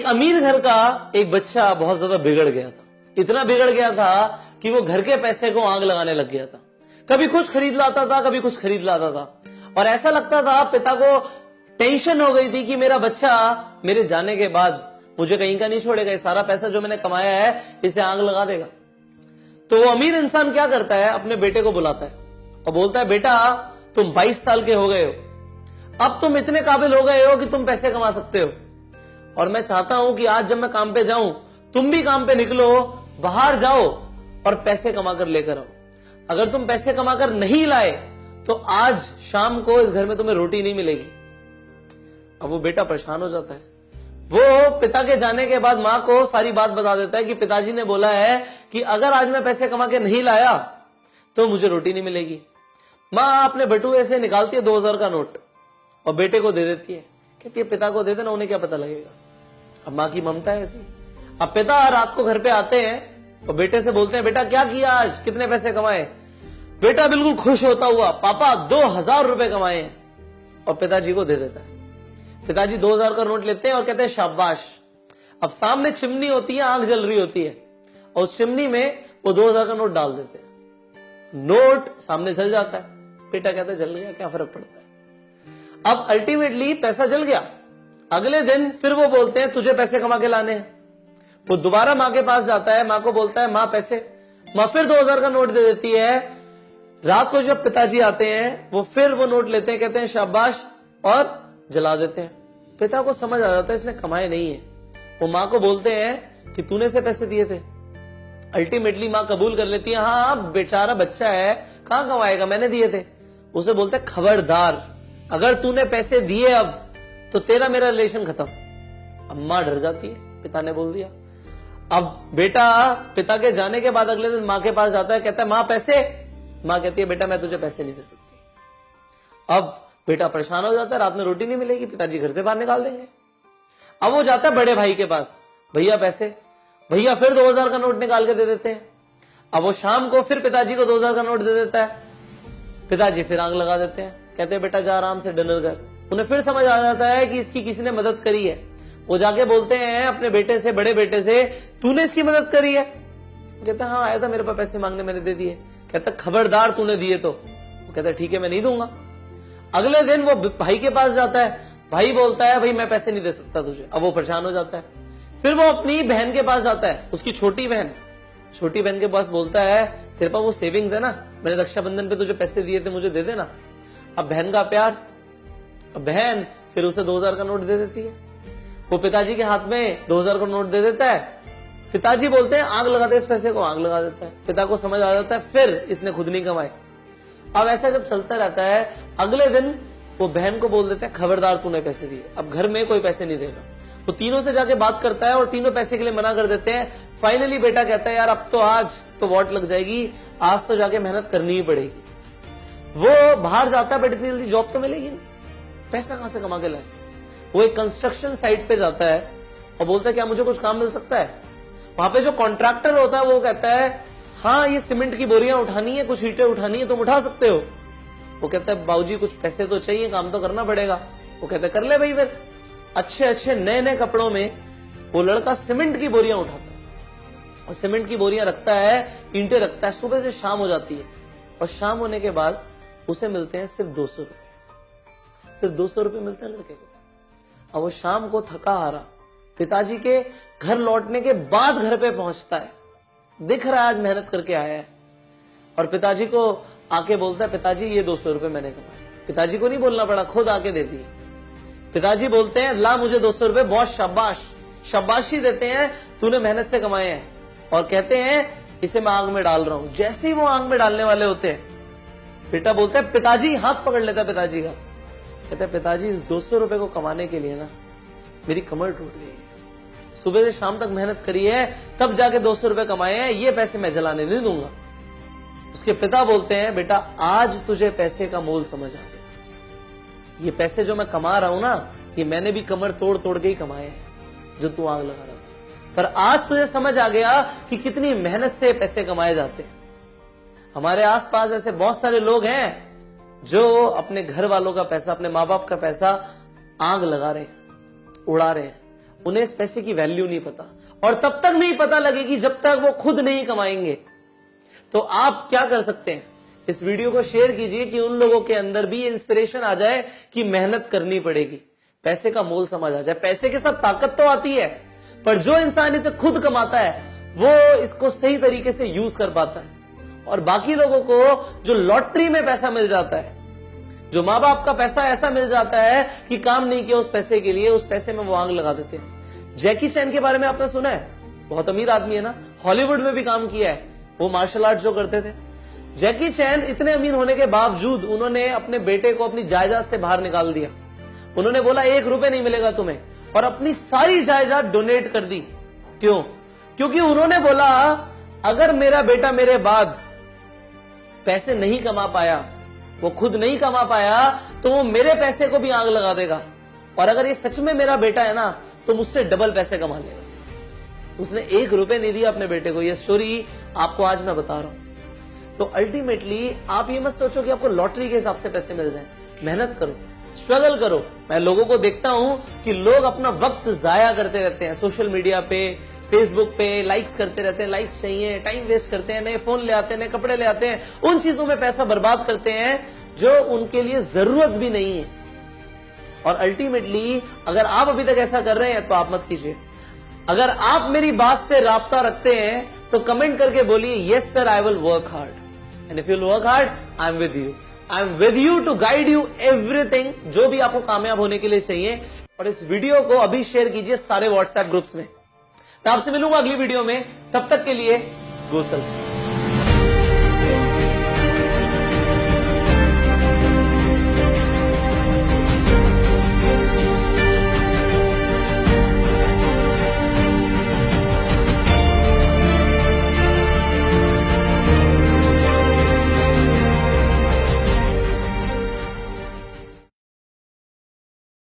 एक अमीर घर का एक बच्चा बहुत ज्यादा बिगड़ गया था। इतना बिगड़ गया था कि वो घर के पैसे को आग लगाने लग गया था। कभी कुछ खरीद लाता था, कभी कुछ खरीद लाता था, और ऐसा लगता था पिता को टेंशन हो गई थी कि मेरा बच्चा मेरे जाने के बाद मुझे कहीं का नहीं छोड़ेगा, ये सारा पैसा जो मैंने कमाया है इसे आग लगा देगा। तो वो अमीर इंसान क्या करता है, अपने बेटे को बुलाता है और बोलता है, बेटा तुम 22 साल के हो गए हो, अब तुम इतने काबिल हो गए हो कि तुम पैसे कमा सकते हो, और मैं चाहता हूं कि आज जब मैं काम पे जाऊं तुम भी काम पे निकलो, बाहर जाओ और पैसे कमाकर लेकर आओ। अगर तुम पैसे कमाकर नहीं लाए तो आज शाम को इस घर में तुम्हें रोटी नहीं मिलेगी। अब वो बेटा परेशान हो जाता है। वो पिता के जाने के बाद मां को सारी बात बता देता है कि पिताजी ने बोला है कि अगर आज मैं पैसे कमा के नहीं लाया तो मुझे रोटी नहीं मिलेगी। मां अपने बटुए से निकालती है 2000 का नोट और बेटे को दे देती है, कहती है पिता को दे देना, उन्हें क्या पता लगेगा। अब मां की ममता है ऐसी। अब पिता रात को घर पे आते हैं और बेटे से बोलते हैं, बेटा क्या किया आज, कितने पैसे कमाए। बेटा बिल्कुल खुश होता हुआ, पापा 2000 रुपए कमाए हैं, और पिताजी को दे देता है। पिताजी 2000 का नोट लेते हैं और कहते हैं शाबाश। अब सामने चिमनी होती है, आग जल रही होती है, और उस चिमनी में वो 2000 का नोट डाल देते हैं। नोट सामने जल जाता है। बेटा कहता है जल गया, क्या फर्क पड़ता है। अब अल्टीमेटली पैसा जल गया। अगले दिन फिर वो बोलते हैं तुझे पैसे कमा के लाने हैं। वो दोबारा मां के पास जाता है, मां को बोलता है मां पैसे। मां फिर 2000 का नोट दे देती है। रात को जब पिताजी आते हैं वो फिर वो नोट लेते हैं, कहते हैं शाबाश, और जला देते हैं। पिता को समझ आ जाता है इसने कमाए नहीं है। वो मां को बोलते हैं कि तूने से पैसे दिए थे। अल्टीमेटली मां कबूल कर लेती है, हाँ बेचारा बच्चा है, कहां कमाएगा, मैंने दिए थे। उसे बोलते हैं खबरदार, अगर तूने पैसे दिए अब तो तेरा मेरा रिलेशन खत्म। अब मां डर जाती है, पिता ने बोल दिया। अब बेटा पिता के जाने के बाद अगले दिन मां के पास जाता है, कहता है मां पैसे। मां कहती है बेटा मैं तुझे पैसे नहीं दे सकती। अब बेटा परेशान हो जाता है, रात में रोटी नहीं मिलेगी, पिताजी घर से बाहर निकाल देंगे। अब वो जाता है बड़े भाई के पास, भैया पैसे। भैया फिर 2000 का नोट निकाल के दे देते हैं। अब वो शाम को फिर पिताजी को 2000 का नोट दे देता है। पिताजी फिर आग लगा देते हैं, कहते हैं बेटा जा आराम से डिनर कर। उन्हें फिर समझ आ जाता है कि इसकी किसी ने मदद करी है। वो जाके बोलते हैं अपने बेटे से, बड़े बेटे से, तूने इसकी मदद करी है। कहता है हाँ आया था मेरे पास पैसे मांगने, मैंने दे दिए। कहता खबरदार तूने दिए तो। वो कहता है ठीक है मैं नहीं दूंगा। अगले दिन वो भाई के पास जाता है। भाई बोलता है भाई मैं पैसे नहीं दे सकता तुझे। अब वो परेशान हो जाता है। फिर वो अपनी बहन के पास जाता है, उसकी छोटी बहन के पास बोलता है तेरे पास वो सेविंग्स है ना, मैंने रक्षाबंधन पे तुझे पैसे दिए थे, मुझे दे देना। अब बहन का प्यार। अब बहन फिर उसे 2000 का नोट दे देती है। वो पिताजी के हाथ में 2000 का नोट दे देता है। पिताजी बोलते हैं आग लगाते इस पैसे को, आग लगा देता है। पिता को समझ आ जाता है फिर इसने खुद नहीं कमाए। अब ऐसा जब चलता रहता है, अगले दिन वो बहन को बोल देते हैं खबरदार तूने पैसे दिए, अब घर में कोई पैसे नहीं देगा। वो तीनों से जाके बात करता है और तीनों पैसे के लिए मना कर देते हैं। फाइनली बेटा कहता है यार अब तो आज तो वॉट लग जाएगी, आज तो जाके मेहनत करनी ही पड़ेगी। वो बाहर जाता है बट इतनी जल्दी जॉब तो मिलेगी नहीं, पैसा कहां से कमा के लाए। वो एक कंस्ट्रक्शन साइट पे जाता है और बोलता है क्या मुझे कुछ काम मिल सकता है। वहां पे जो कॉन्ट्रैक्टर होता है वो कहता है हाँ ये सीमेंट की बोरियां उठानी है, कुछ ईंटें उठानी है, तुम उठा सकते हो। वो कहता है बाबूजी कुछ पैसे तो चाहिए, काम तो करना पड़ेगा। वो कहता है कर ले भाई। फिर अच्छे नए नए कपड़ों में वो लड़का सीमेंट की बोरियां उठाता है और सीमेंट की बोरियां रखता है, ईंटें रखता है। सुबह से शाम हो जाती है और शाम होने के बाद उसे मिलते हैं सिर्फ 200 रुपए। सिर्फ 200 रुपए मिलते हैं लड़के को। अब वो शाम को थका हारा पिताजी के घर लौटने के बाद घर पे पहुंचता है। दिख रहा है आज मेहनत करके आया है, और पिताजी को आके बोलता है पिताजी ये 200 रुपए मैंने कमाए। पिताजी को नहीं बोलना पड़ा, खुद आके दे दिए। पिताजी बोलते हैं ला मुझे 200 रुपए, बहुत शाबाशी देते हैं, तूने मेहनत से कमाए हैं, और कहते हैं इसे मैं आग में डाल रहा हूं। जैसे ही वो आग में डालने वाले होते हैं, बेटा बोलता है पिताजी, हाथ पकड़ लेता है पिताजी का। कहता है पिताजी इस 200 रुपए को कमाने के लिए ना मेरी कमर टूट गई है, सुबह से शाम तक मेहनत करी है, तब जाके 200 रुपए कमाए हैं, ये पैसे मैं जलाने नहीं दूंगा। उसके पिता बोलते हैं बेटा आज तुझे पैसे का मोल समझ आ गया, ये पैसे जो मैं कमा रहा हूं ना, ये मैंने भी कमर तोड़ तोड़ के ही कमाए हैं जो तू आग लगा रहा था। पर आज तुझे समझ आ गया कि कितनी मेहनत से पैसे कमाए जाते हैं। हमारे आसपास ऐसे बहुत सारे लोग हैं जो अपने घर वालों का पैसा, अपने माँ बाप का पैसा आग लगा रहे हैं, उड़ा रहे हैं, उन्हें इस पैसे की वैल्यू नहीं पता, और तब तक नहीं पता लगेगी जब तक वो खुद नहीं कमाएंगे। तो आप क्या कर सकते हैं, इस वीडियो को शेयर कीजिए कि उन लोगों के अंदर भी इंस्पिरेशन आ जाए कि मेहनत करनी पड़ेगी, पैसे का मोल समझ आ जाए। पैसे के साथ ताकत तो आती है, पर जो इंसान इसे खुद कमाता है वो इसको सही तरीके से यूज कर पाता है। और बाकी लोगों को जो लॉटरी में पैसा मिल जाता है, जो माँ बाप का पैसा ऐसा मिल जाता है कि काम नहीं किया उस पैसे के लिए, उस पैसे में वो आग लगा देते हैं। जैकी चैन के बारे में आपने सुना है, बहुत अमीर आदमी है ना, हॉलीवुड में भी काम किया है, वो मार्शल आर्ट जो करते थे। जैकी चैन इतने अमीर होने के बावजूद उन्होंने अपने बेटे को अपनी जायदाद से बाहर निकाल दिया। उन्होंने बोला 1 रुपए नहीं मिलेगा तुम्हें, और अपनी सारी जायदाद डोनेट कर दी। क्यों? क्योंकि उन्होंने बोला अगर मेरा बेटा मेरे बाद पैसे नहीं कमा पाया, वो खुद नहीं कमा पाया, तो वो मेरे पैसे को भी आग लगा देगा, और अगर ये सच में मेरा बेटा है ना तो मुझसे डबल पैसे कमा लेगा। उसने 1 रुपए नहीं दिया अपने बेटे को। ये स्टोरी आपको आज मैं बता रहा हूं। तो अल्टीमेटली आप ये मत सोचो कि आपको लॉटरी के हिसाब से पैसे मिल जाए। मेहनत करो, स्ट्रगल करो। मैं लोगों को देखता हूं कि लोग अपना वक्त जाया करते रहते हैं सोशल मीडिया पे, फेसबुक पे लाइक्स करते रहते हैं, लाइक्स चाहिए, टाइम वेस्ट करते हैं, नए फोन ले आते हैं, नए कपड़े ले आते हैं, उन चीजों में पैसा बर्बाद करते हैं जो उनके लिए जरूरत भी नहीं है। और अल्टीमेटली अगर आप अभी तक ऐसा कर रहे हैं तो आप मत कीजिए। अगर आप मेरी बात से राब्ता रखते हैं तो कमेंट करके बोलिए yes sir, I will work hard, and if you will work hard, I am with you. I am with you to guide you everything जो भी आपको कामयाब होने के लिए चाहिए। और इस वीडियो को अभी शेयर कीजिए सारे व्हाट्सएप ग्रुप्स में। मैं आपसे मिलूंगा अगली वीडियो में, तब तक के लिए गो सेल्फ।